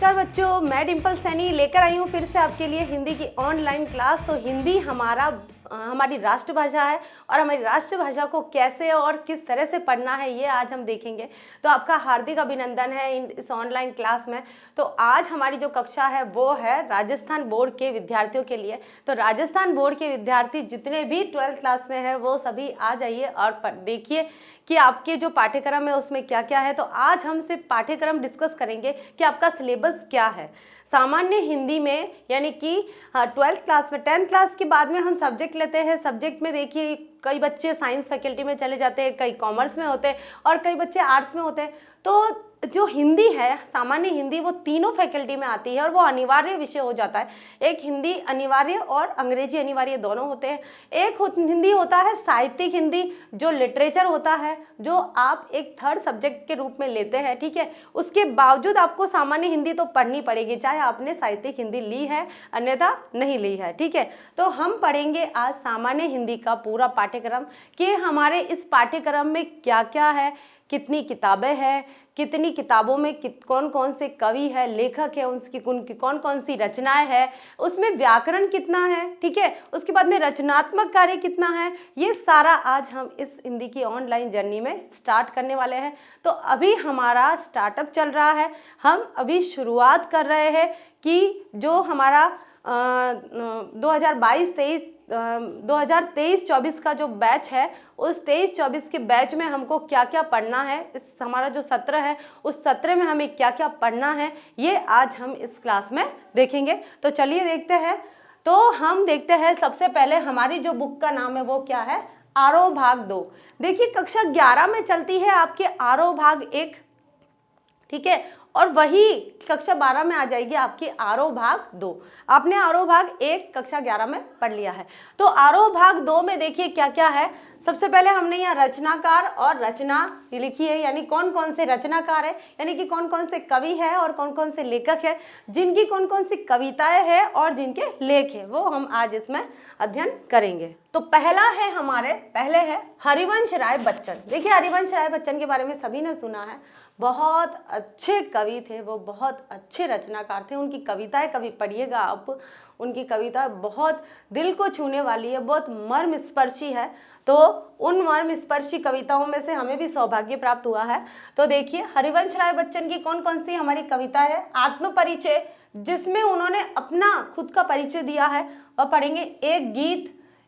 नमस्कार बच्चों, मैं डिम्पल सैनी लेकर आई हूँ फिर से आपके लिए हिंदी की ऑनलाइन क्लास। तो हिंदी हमारी राष्ट्रभाषा है और हमारी राष्ट्रभाषा को कैसे और किस तरह से पढ़ना है ये आज हम देखेंगे। तो आपका हार्दिक अभिनंदन है इस ऑनलाइन क्लास में। तो आज हमारी जो कक्षा है वो है राजस्थान बोर्ड के विद्यार्थियों के लिए। तो राजस्थान बोर्ड के विद्यार्थी जितने भी 12th क्लास में हैं वो सभी आ जाइए और देखिए कि आपके जो पाठ्यक्रम है उसमें क्या क्या है। तो आज हम सिर्फ पाठ्यक्रम डिस्कस करेंगे कि आपका सिलेबस क्या है। सामान्य हिंदी में यानी कि 12th क्लास में 10th क्लास के बाद में हम सब्जेक्ट लेते हैं। सब्जेक्ट में देखिए कई बच्चे साइंस फैकल्टी में चले जाते हैं, कई कॉमर्स में होते हैं और कई बच्चे आर्ट्स में होते हैं। तो जो हिंदी है, सामान्य हिंदी, वो तीनों फैकल्टी में आती है और वो अनिवार्य विषय हो जाता है। एक हिंदी अनिवार्य और अंग्रेजी अनिवार्य दोनों होते हैं। एक हिंदी होता है साहित्यिक हिंदी, जो लिटरेचर होता है, जो आप एक थर्ड सब्जेक्ट के रूप में लेते हैं, ठीक है। उसके बावजूद आपको सामान्य हिंदी तो पढ़नी पड़ेगी, चाहे आपने साहित्यिक हिंदी ली है अन्यथा नहीं ली है, ठीक है। तो हम पढ़ेंगे आज सामान्य हिंदी का पूरा पाठ्यक्रम कि हमारे इस पाठ्यक्रम में क्या क्या है, कितनी किताबें हैं, कितनी किताबों में कौन कौन से कवि है, लेखक है, उनकी कौन कौन सी रचनाएं हैं, उसमें व्याकरण कितना है, ठीक है। उसके बाद में रचनात्मक कार्य कितना है, ये सारा आज हम इस हिंदी की ऑनलाइन जर्नी में स्टार्ट करने वाले हैं। तो अभी हमारा स्टार्टअप चल रहा है, हम अभी शुरुआत कर रहे हैं कि जो हमारा 2023-24 का जो बैच है, उस 23-24 के बैच में हमको क्या क्या पढ़ना है, इस हमारा जो सत्र है उस सत्र में हमें क्या क्या पढ़ना है, ये आज हम इस क्लास में देखेंगे। तो चलिए देखते हैं। तो हम देखते हैं सबसे पहले हमारी जो बुक का नाम है वो क्या है, आरोह भाग 2। देखिए कक्षा 11 में चलती है आपके आरोह भाग 1, ठीक है, और वही कक्षा 12 में आ जाएगी आपकी आरोह भाग 2। आपने आरोह भाग 1 कक्षा 11 में पढ़ लिया है। तो आरोह भाग 2 में देखिए क्या क्या है। सबसे पहले हमने यहाँ रचनाकार और रचना लिखी है, यानी कौन कौन से रचनाकार है, यानी कि कौन कौन से कवि है और कौन कौन से लेखक है, जिनकी कौन कौन सी कविताएं हैं और जिनके लेख है, वो हम आज इसमें अध्ययन करेंगे। तो पहले है हरिवंश राय बच्चन। देखिए हरिवंश राय बच्चन के बारे में सभी ने सुना है, बहुत अच्छे कवि थे, वो बहुत अच्छे रचनाकार थे। उनकी कविताएं कभी पढ़िएगा आप, उनकी कविता बहुत दिल को छूने वाली है, बहुत मर्मस्पर्शी है। तो उन मर्मस्पर्शी कविताओं में से हमें भी सौभाग्य प्राप्त हुआ है। तो देखिए हरिवंश राय बच्चन की कौन कौन सी हमारी कविता है। आत्मपरिचय, जिसमें उन्होंने अपना खुद का परिचय दिया है, वह पढ़ेंगे।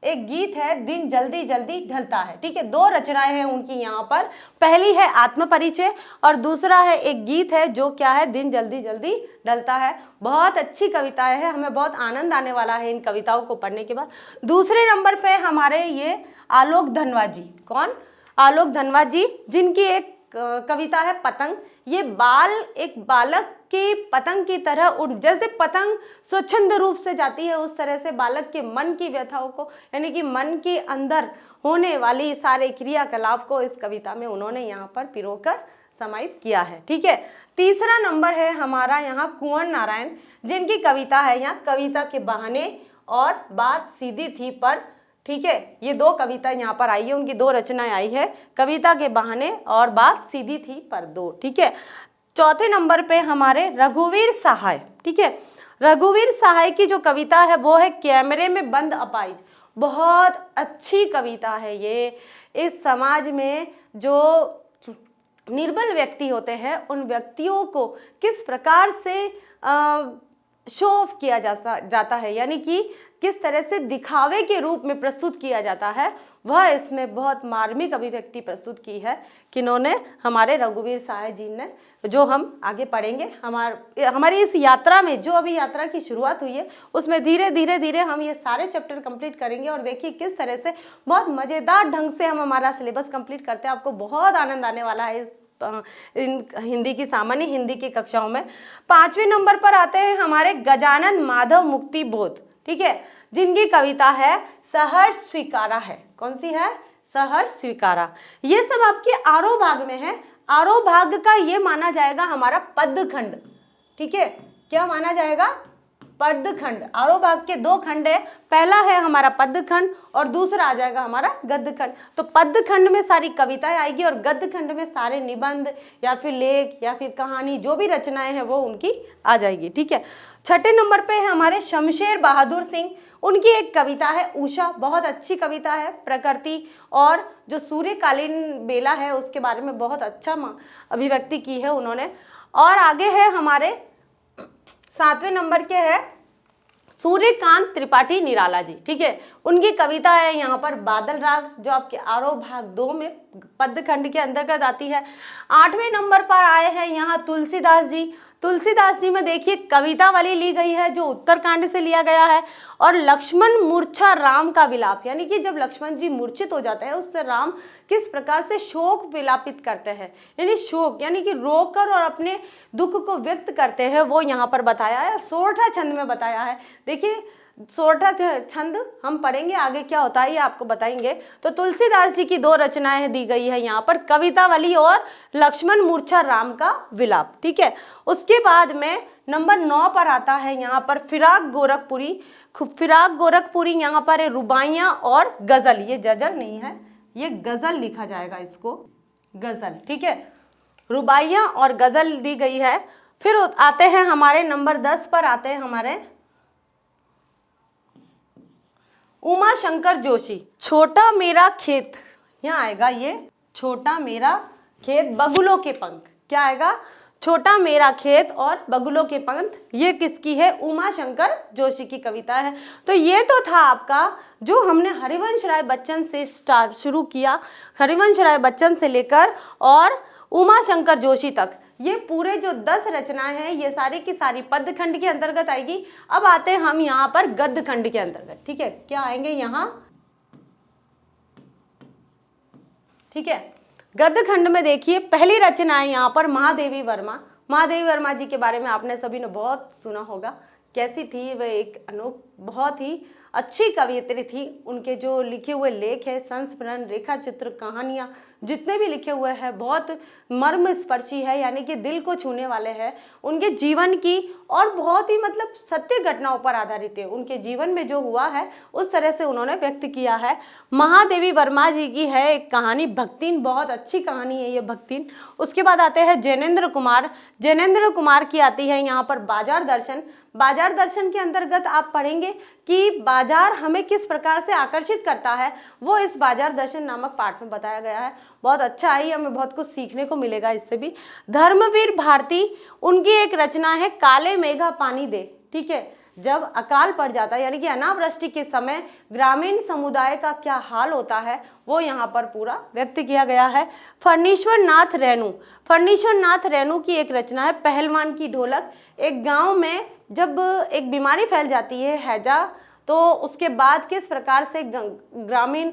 एक गीत है दिन जल्दी जल्दी ढलता है, ठीक है। 2 रचनाएं हैं उनकी यहाँ पर, पहली है आत्मपरिचय और दूसरा है एक गीत है जो क्या है, दिन जल्दी जल्दी ढलता है। बहुत अच्छी कविताएं हैं, हमें बहुत आनंद आने वाला है इन कविताओं को पढ़ने के बाद। दूसरे नंबर पे हमारे ये आलोक धनवा जी। कौन? आलोक धनवा जी, जिनकी एक कविता है पतंग। ये एक बालक की पतंग की तरह जैसे पतंग स्वच्छंद रूप से जाती है, उस तरह से बालक के मन की व्यथाओं को, यानी कि मन के अंदर होने वाली सारे क्रियाकलाप को इस कविता में उन्होंने यहाँ पर पिरोकर समाहित किया है, ठीक है। तीसरा नंबर है हमारा यहाँ कुंवर नारायण, जिनकी कविता है यहाँ कविता के बहाने और बात सीधी थी पर, ठीक है। ये 2 कविता यहाँ पर आई है, उनकी 2 रचनाएं आई है, कविता के बहाने और बात सीधी थी पर 2, ठीक है। चौथे नंबर पे हमारे रघुवीर सहाय, ठीक है। रघुवीर सहाय की जो कविता है वो है कैमरे में बंद अपाहिज। बहुत अच्छी कविता है ये। इस समाज में जो निर्बल व्यक्ति होते हैं उन व्यक्तियों को किस प्रकार से शो ऑफ किया जाता है, यानी कि किस तरह से दिखावे के रूप में प्रस्तुत किया जाता है, वह इसमें बहुत मार्मिक अभिव्यक्ति प्रस्तुत की है। किन्होंने? हमारे रघुवीर सहाय जी ने, जो हम आगे पढ़ेंगे। हमारी इस यात्रा में, जो अभी यात्रा की शुरुआत हुई है, उसमें धीरे धीरे हम ये सारे चैप्टर कंप्लीट करेंगे और देखिए किस तरह से बहुत मज़ेदार ढंग से हम हमारा सिलेबस कंप्लीट करते हैं। आपको बहुत आनंद आने वाला है इन हिंदी की, सामान्य हिंदी की कक्षाओं में। 5वें नंबर पर आते हैं हमारे गजानन माधव मुक्ति बोध, ठीक है, जिनकी कविता है सहर्ष स्वीकारा है। कौन सी है? सहर्ष स्वीकारा। ये सब आपके आरोह भाग में है। आरोह भाग का ये माना जाएगा हमारा पदखंड, ठीक है। क्या माना जाएगा? पदखंड। आरोह भाग के दो खंड है, पहला है हमारा पदखंड और दूसरा आ जाएगा हमारा गद्यखंड। तो पदखंड में सारी कविताएं आएगी और गद्यखंड में सारे निबंध या फिर लेख या फिर कहानी जो भी रचनाएं हैं वो उनकी आ जाएगी। ठीक है, छठे नंबर पे है हमारे शमशेर बहादुर सिंह। उनकी एक कविता है उषा, बहुत अच्छी कविता है, प्रकृति और जो सूर्यकालीन बेला है उसके बारे में बहुत अच्छा अभिव्यक्ति की है उन्होंने। और आगे है हमारे 7वें नंबर के है सूर्यकांत त्रिपाठी निराला जी। ठीक है, उनकी कविता है यहाँ पर बादल राग, जो आपके आरोह भाग 2 में पदखंड के अंतर्गत आती है। 8वें नंबर पर आए हैं यहाँ तुलसीदास जी। तुलसीदास जी में देखिए कविता वाली ली गई है जो उत्तरकांड से लिया गया है, और लक्ष्मण मूर्छा राम का विलाप, यानी कि जब लक्ष्मण जी मूर्छित हो जाते हैं उससे राम किस प्रकार से शोक विलापित करते हैं, यानी शोक यानी कि रोकर और अपने दुख को व्यक्त करते हैं, वो यहाँ पर बताया है। सोरठा छंद में बताया है। देखिए सोरठा छंद हम पढ़ेंगे आगे क्या होता है ये आपको बताएंगे। तो तुलसीदास जी की 2 रचनाएं दी गई है यहाँ पर, कविता वाली और लक्ष्मण मूर्छा राम का विलाप। ठीक है, उसके बाद में नंबर 9 पर आता है यहाँ पर फिराक गोरखपुरी। फिराक गोरखपुरी यहाँ पर है रुबाइयाँ और गजल, ये जजल नहीं है, ये गजल लिखा जाएगा इसको, गजल। ठीक है, रुबाइयाँ और गजल दी गई है। फिर आते हैं हमारे नंबर 10 पर आते हैं हमारे उमा शंकर जोशी। छोटा मेरा खेत, यहाँ आएगा ये छोटा मेरा खेत बगुलों के पंख, क्या आएगा, छोटा मेरा खेत और बगुलों के पंख, ये किसकी है, उमा शंकर जोशी की कविता है। तो ये तो था आपका जो हमने हरिवंश राय बच्चन से शुरू किया, हरिवंश राय बच्चन से लेकर और उमा शंकर जोशी तक, ये पूरे जो 10 रचनाएं हैं ये सारी की सारी पदखंड के अंतर्गत आएगी। अब आते हैं हम यहाँ पर गद्यखंड के अंतर्गत। ठीक है, क्या आएंगे यहाँ, ठीक है, गद्यखंड में देखिए पहली रचना है यहाँ पर महादेवी वर्मा। महादेवी वर्मा जी के बारे में आपने सभी ने बहुत सुना होगा, कैसी थी वह, एक बहुत ही अच्छी कवियत्री थी। उनके जो लिखे हुए लेख है, संस्मरण, रेखा चित्र, कहानियाँ जितने भी लिखे हुए हैं बहुत मर्मस्पर्शी है, यानी कि दिल को छूने वाले हैं। उनके जीवन की और बहुत ही मतलब सत्य घटनाओं पर आधारित है, उनके जीवन में जो हुआ है उस तरह से उन्होंने व्यक्त किया है। महादेवी वर्मा जी की है एक कहानी भक्तिन, बहुत अच्छी कहानी है ये भक्तिन। उसके बाद आते हैं जैनेन्द्र कुमार। जैनेन्द्र कुमार की आती है यहाँ पर बाजार दर्शन। बाजार दर्शन के अंतर्गत आप पढ़ेंगे कि बाजार हमें किस प्रकार से आकर्षित करता है, वो इस बाजार दर्शन नामक पाठ में बताया गया है। बहुत अच्छा है, हमें बहुत कुछ सीखने को मिलेगा इससे भी। धर्मवीर भारती, उनकी एक रचना है काले मेघा पानी दे। ठीक है, जब अकाल पड़ जाता है यानी कि अनावृष्टि के समय ग्रामीण समुदाय का क्या हाल होता है वो यहाँ पर पूरा व्यक्त किया गया है। फर्नीश्वर नाथ रेणु, फर्नीश्वर नाथ रेणु की एक रचना है पहलवान की ढोलक। एक गांव में जब एक बीमारी फैल जाती है हैजा, तो उसके बाद किस प्रकार से ग्रामीण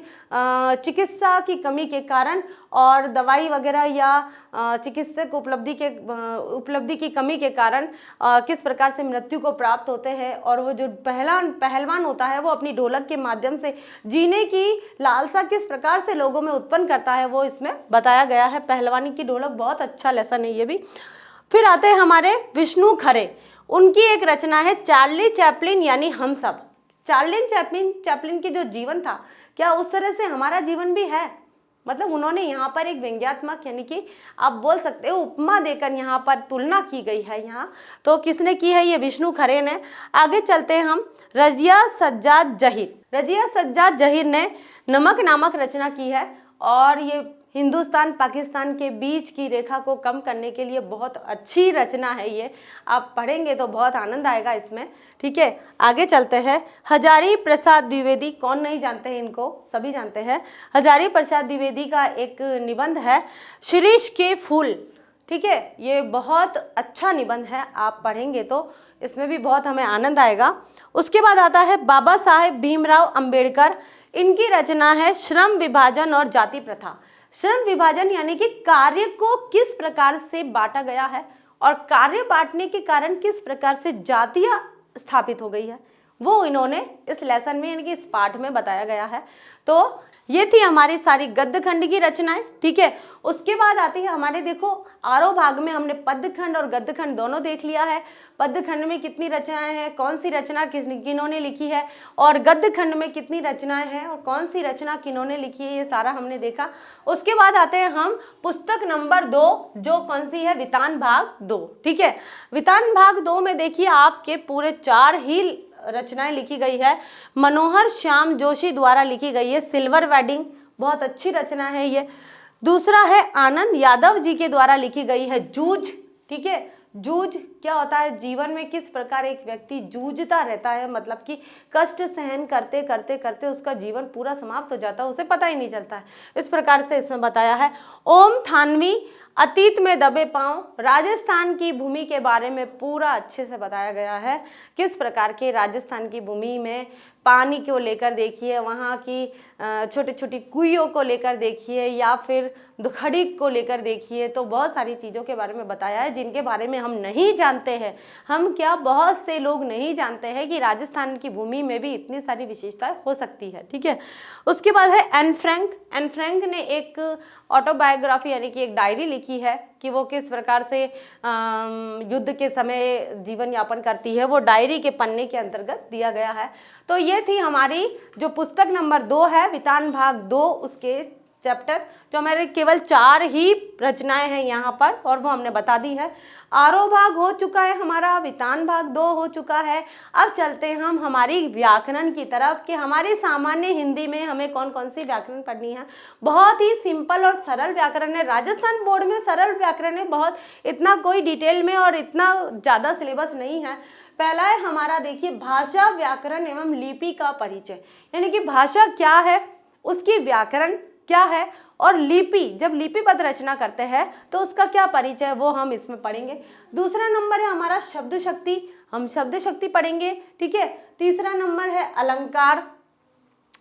चिकित्सा की कमी के कारण और दवाई वगैरह या चिकित्सक उपलब्धि की कमी के कारण किस प्रकार से मृत्यु को प्राप्त होते हैं, और वो जो पहलवान होता है वो अपनी ढोलक के माध्यम से जीने की लालसा किस प्रकार से लोगों में उत्पन्न करता है वो इसमें बताया गया है। पहलवानी की ढोलक बहुत अच्छा लेसन है ये भी। फिर आते हैं हमारे विष्णु खरे। उनकी एक रचना है चार्ली चैपलिन यानी हम सब। चार्ली चैपलिन की जो जीवन था, क्या उस तरह से हमारा जीवन भी है? मतलब उन्होंने यहाँ पर एक व्यंग्यात्मक यानी कि आप बोल सकते हो उपमा देकर यहाँ पर तुलना की गई है। यहाँ तो किसने की है, ये विष्णु खरे ने। आगे चलते हैं हम, रजिया सज्जाद जहीर। रजिया सज्जाद जहीर ने नमक नामक रचना की है, और ये हिंदुस्तान पाकिस्तान के बीच की रेखा को कम करने के लिए बहुत अच्छी रचना है ये, आप पढ़ेंगे तो बहुत आनंद आएगा इसमें। ठीक है, आगे चलते हैं। हजारी प्रसाद द्विवेदी, कौन नहीं जानते हैं इनको, सभी जानते हैं। हजारी प्रसाद द्विवेदी का एक निबंध है शिरीष के फूल। ठीक है, ये बहुत अच्छा निबंध है, आप पढ़ेंगे तो इसमें भी बहुत हमें आनंद आएगा। उसके बाद आता है बाबा साहेब भीमराव अंबेडकर। इनकी रचना है श्रम विभाजन और जाति प्रथा। श्रम विभाजन यानी कि कार्य को किस प्रकार से बांटा गया है और कार्य बांटने के कारण किस प्रकार से जातियां स्थापित हो गई है, वो इन्होंने इस लेसन में यानी कि इस पाठ में बताया गया है। तो ये थी हमारी सारी गद्य खंड की रचनाएं, ठीक है। उसके बाद आती है हमारे, देखो आरोह भाग में हमने पद्य खंड और गद्य खंड दोनों देख लिया है। पद्य खंड में कितनी रचनाएं हैं, कौन सी रचना किन्होंने लिखी है, और गद्य खंड में कितनी रचनाएं हैं और कौन सी रचना किन्होंने लिखी है, ये सारा हमने देखा। उसके बाद आते हैं हम पुस्तक नंबर 2, जो कौन सी है, वितान भाग 2, ठीक है। वितान भाग 2 में देखिए आपके पूरे 4 ही रचनाएं लिखी गई है। मनोहर श्याम जोशी द्वारा लिखी गई है सिल्वर वेडिंग, बहुत अच्छी रचना है ये। दूसरा है आनंद यादव जी के द्वारा लिखी गई है जूझ, ठीक है। जूझ क्या होता है, जीवन में किस प्रकार एक व्यक्ति जूझता रहता है, मतलब कि कष्ट सहन करते करते करते उसका जीवन पूरा समाप्त हो जाता है, उसे पता ही नहीं चलता है, इस प्रकार से इसमें बताया है। ओम थानवी अतीत में दबे पांव, राजस्थान की भूमि के बारे में पूरा अच्छे से बताया गया है, किस प्रकार के राजस्थान की भूमि में पानी को लेकर देखिए, वहाँ की छोटी छोटी कुइयों को लेकर देखिए, या फिर दुखड़ी को लेकर देखिए, तो बहुत सारी चीज़ों के बारे में बताया है जिनके बारे में हम नहीं जानते हैं। हम क्या, बहुत से लोग नहीं जानते हैं कि राजस्थान की भूमि में भी इतनी सारी विशेषताएं हो सकती है, ठीक है। उसके बाद है एन फ्रैंक। एन फ्रैंक ने एक ऑटोबायोग्राफी यानी कि एक डायरी लिखी है कि वो किस प्रकार से युद्ध के समय जीवन यापन करती है, वो डायरी के पन्ने के अंतर्गत दिया गया है। तो ये थी हमारी जो पुस्तक नंबर 2 है, वितान भाग 2, उसके चैप्टर, जो हमारे केवल 4 ही रचनाएं हैं यहाँ पर, और वो हमने बता दी है। आरोह भाग हो चुका है हमारा, वितान भाग 2 हो चुका है। अब चलते हैं हम हमारी व्याकरण की तरफ कि हमारी सामान्य हिंदी में हमें कौन कौन सी व्याकरण पढ़नी है। बहुत ही सिंपल और सरल व्याकरण है, राजस्थान बोर्ड में सरल व्याकरण है, बहुत इतना कोई डिटेल में और इतना ज़्यादा सिलेबस नहीं है। पहला है हमारा, देखिए, भाषा व्याकरण एवं लिपि का परिचय, यानी कि भाषा क्या है, उसकी व्याकरण क्या है, और लिपि, जब लिपिबद्ध रचना करते हैं तो उसका क्या परिचय है, वो हम इसमें पढ़ेंगे। दूसरा नंबर है हमारा शब्द शक्ति, हम शब्द शक्ति पढ़ेंगे, ठीक है। तीसरा नंबर है अलंकार।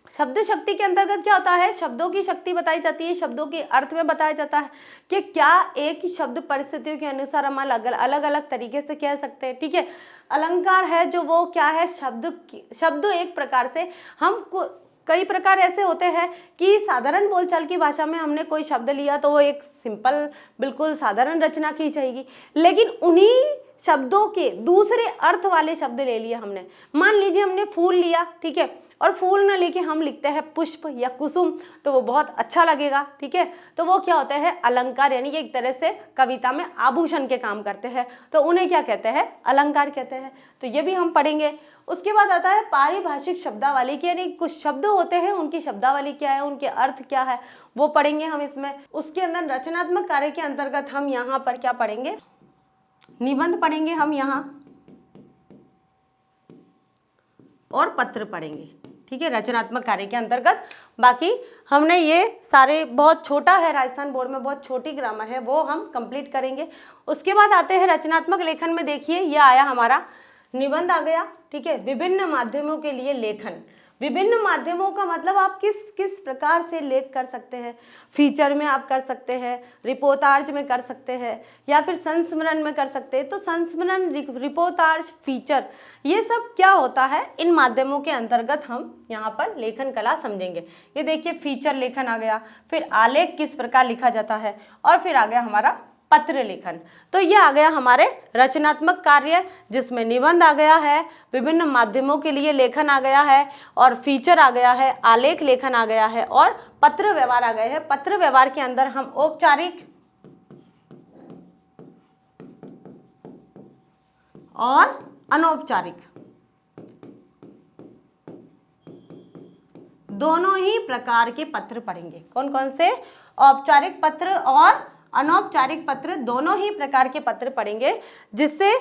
शब्द शक्ति के अंतर्गत क्या होता है, शब्दों की शक्ति बताई जाती है, शब्दों के अर्थ में बताया जाता है कि क्या एक ही शब्द परिस्थितियों के अनुसार हम अलग अलग तरीके से कह सकते हैं, ठीक है। अलंकार है जो वो क्या है, शब्द एक प्रकार से, हम कई प्रकार ऐसे होते हैं कि साधारण बोलचाल की भाषा में हमने कोई शब्द लिया तो वो एक सिंपल बिल्कुल साधारण रचना की जाएगी, लेकिन उन्हीं शब्दों के दूसरे अर्थ वाले शब्द ले लिए हमने। मान लीजिए हमने फूल लिया, ठीक है, और फूल न लेके हम लिखते हैं पुष्प या कुसुम, तो वो बहुत अच्छा लगेगा, ठीक है। तो वो क्या होता है, अलंकार, यानी कि एक तरह से कविता में आभूषण के काम करते हैं, तो उन्हें क्या कहते हैं, अलंकार कहते हैं। तो ये भी हम पढ़ेंगे। उसके बाद आता है पारिभाषिक शब्दावली की, यानी कुछ शब्द होते हैं उनकी शब्दावली क्या है, उनके अर्थ क्या है, वो पढ़ेंगे हम इसमें। उसके अंदर रचनात्मक कार्य के अंतर्गत हम यहाँ पर क्या पढ़ेंगे, निबंध पढ़ेंगे हम यहाँ, और पत्र पढ़ेंगे, ठीक है, रचनात्मक कार्य के अंतर्गत। बाकी हमने ये सारे, बहुत छोटा है, राजस्थान बोर्ड में बहुत छोटी ग्रामर है, वो हम कंप्लीट करेंगे। उसके बाद आते हैं रचनात्मक लेखन में, देखिए ये आया हमारा निबंध आ गया, ठीक है। विभिन्न माध्यमों के लिए लेखन, विभिन्न माध्यमों का मतलब आप किस प्रकार से लेख कर सकते हैं। फीचर में आप कर सकते हैं, रिपोर्टाज में कर सकते हैं, या फिर संस्मरण में कर सकते हैं। तो संस्मरण, रिपोर्टाज, फीचर, ये सब क्या होता है, इन माध्यमों के अंतर्गत हम यहाँ पर लेखन कला समझेंगे। ये देखिए फीचर लेखन आ गया, फिर आलेख किस प्रकार लिखा जाता है, और फिर आ गया हमारा पत्र लेखन। तो ये आ गया हमारे रचनात्मक कार्य, जिसमें निबंध आ गया है, विभिन्न माध्यमों के लिए लेखन आ गया है, और फीचर आ गया है, आलेख लेखन आ गया है, और पत्र व्यवहार आ गए हैं। पत्र व्यवहार के अंदर हम औपचारिक और अनौपचारिक दोनों ही प्रकार के पत्र पढ़ेंगे। कौन कौन से, औपचारिक पत्र और अनौपचारिक पत्र, दोनों ही प्रकार के पत्र पढ़ेंगे, जिससे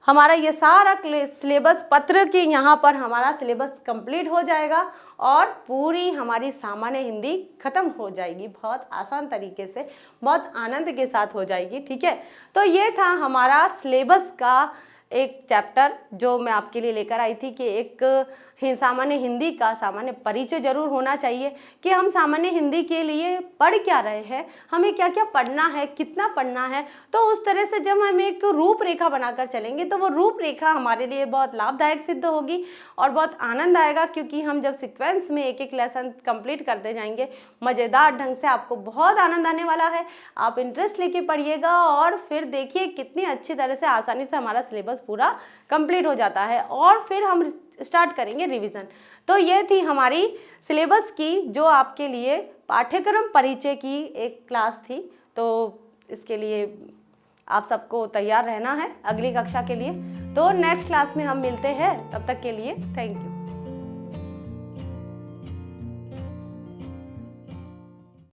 हमारा ये सारा सिलेबस पत्र के यहाँ पर हमारा सिलेबस कंप्लीट हो जाएगा, और पूरी हमारी सामान्य हिंदी खत्म हो जाएगी, बहुत आसान तरीके से, बहुत आनंद के साथ हो जाएगी, ठीक है। तो ये था हमारा सिलेबस का एक चैप्टर जो मैं आपके लिए लेकर आई थी कि एक सामान्य हिंदी का सामान्य परिचय जरूर होना चाहिए कि हम सामान्य हिंदी के लिए पढ़ क्या रहे हैं, हमें क्या क्या पढ़ना है, कितना पढ़ना है। तो उस तरह से जब हम एक रूपरेखा बनाकर चलेंगे तो वो रूपरेखा हमारे लिए बहुत लाभदायक सिद्ध होगी और बहुत आनंद आएगा, क्योंकि हम जब सीक्वेंस में एक एक लेसन कंप्लीट करते जाएंगे मज़ेदार ढंग से, आपको बहुत आनंद आने वाला है। आप इंटरेस्ट लेके पढ़िएगा और फिर देखिए कितनी अच्छी तरह से आसानी से हमारा सिलेबस पूरा कंप्लीट हो जाता है और फिर हम स्टार्ट करेंगे रिवीजन। तो ये थी हमारी सिलेबस की जो आपके लिए पाठ्यक्रम परिचय की एक क्लास थी। तो इसके लिए आप सबको तैयार रहना है अगली कक्षा के लिए। तो नेक्स्ट क्लास में हम मिलते हैं, तब तक के लिए थैंक यू।